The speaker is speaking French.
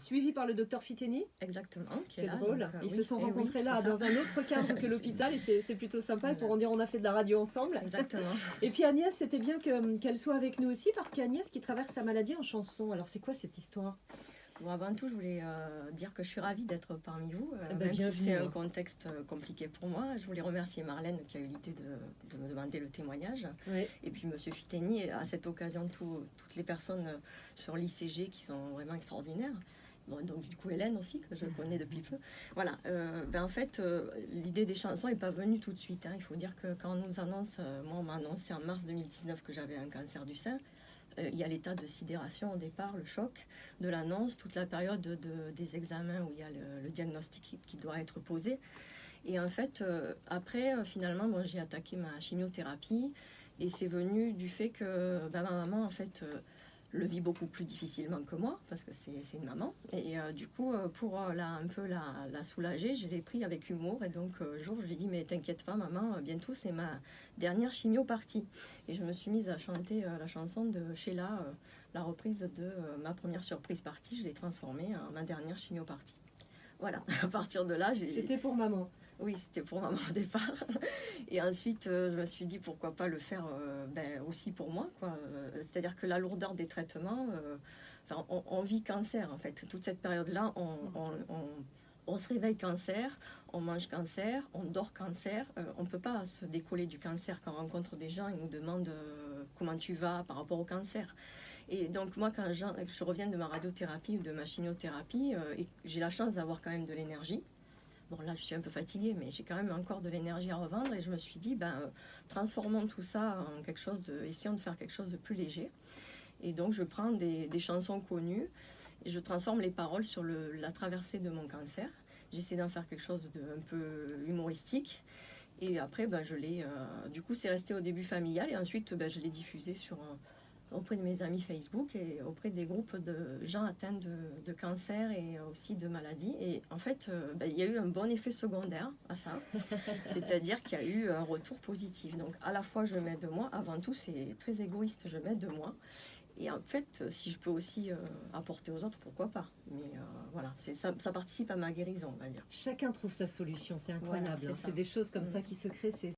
suivi par le docteur Fiteni. Exactement. C'est drôle. Donc, Ils oui, se sont rencontrés oui, là, dans un autre cadre que l'hôpital, et c'est plutôt sympa. Ils pourront dire on a fait de la radio ensemble. Exactement. Et puis Agnès, c'était bien qu'elle soit avec nous aussi, parce qu'Agnès qui traverse sa maladie en chanson. Alors c'est quoi cette histoire? Bon, avant tout, je voulais dire que je suis ravie d'être parmi vous, ben, même si bienvenue, c'est hein. un contexte compliqué pour moi. Je voulais remercier Marlène qui a eu l'idée de me demander le témoignage. Oui. Et puis Monsieur Fiteni, et à cette occasion, toutes les personnes sur l'ICG qui sont vraiment extraordinaires. Bon, donc du coup Hélène aussi, que je connais depuis peu. Voilà, en fait, l'idée des chansons n'est pas venue tout de suite. Hein. Il faut dire que quand on nous annonce, moi on m'a annoncé en mars 2019 que j'avais un cancer du sein. Il y a l'état de sidération au départ, le choc de l'annonce, toute la période des examens où il y a le diagnostic qui doit être posé. Et en fait, après, finalement, bon, j'ai attaqué ma chimiothérapie et c'est venu du fait que ma maman, en fait, le vit beaucoup plus difficilement que moi, parce que c'est une maman. Et du coup, pour un peu la soulager, je l'ai pris avec humour. Et donc, un jour, je lui ai dit, mais t'inquiète pas, maman, bientôt, c'est ma dernière chimio partie. Et je me suis mise à chanter la chanson de Sheila, la reprise de ma première surprise partie. Je l'ai transformée en ma dernière chimio partie. Voilà, à partir de là, C'était pour maman. Oui, c'était pour maman au départ. Et ensuite, je me suis dit pourquoi pas le faire aussi pour moi, quoi. C'est-à-dire que la lourdeur des traitements, on vit cancer en fait. Toute cette période-là, on se réveille cancer, on mange cancer, on dort cancer. On ne peut pas se décoller du cancer quand on rencontre des gens, ils nous demandent comment tu vas par rapport au cancer. Et donc moi, quand je reviens de ma radiothérapie ou de ma chimiothérapie, et j'ai la chance d'avoir quand même de l'énergie. Bon, là, je suis un peu fatiguée, mais j'ai quand même encore de l'énergie à revendre. Et je me suis dit, transformons tout ça en quelque chose essayons de faire quelque chose de plus léger. Et donc, je prends des chansons connues et je transforme les paroles sur la traversée de mon cancer. J'essaie d'en faire quelque chose d'un peu humoristique. Et après, du coup, c'est resté au début familial. Et ensuite, je l'ai diffusé auprès de mes amis Facebook et auprès des groupes de gens atteints de cancer et aussi de maladies. Et en fait, il y a eu un bon effet secondaire à ça, c'est-à-dire qu'il y a eu un retour positif. Donc à la fois, je m'aide de moi, avant tout, c'est très égoïste, je m'aide de moi. Et en fait, si je peux aussi apporter aux autres, pourquoi pas. Mais voilà, ça participe à ma guérison, on va dire. Chacun trouve sa solution, c'est incroyable. Voilà, c'est des choses comme ça qui se créent, c'est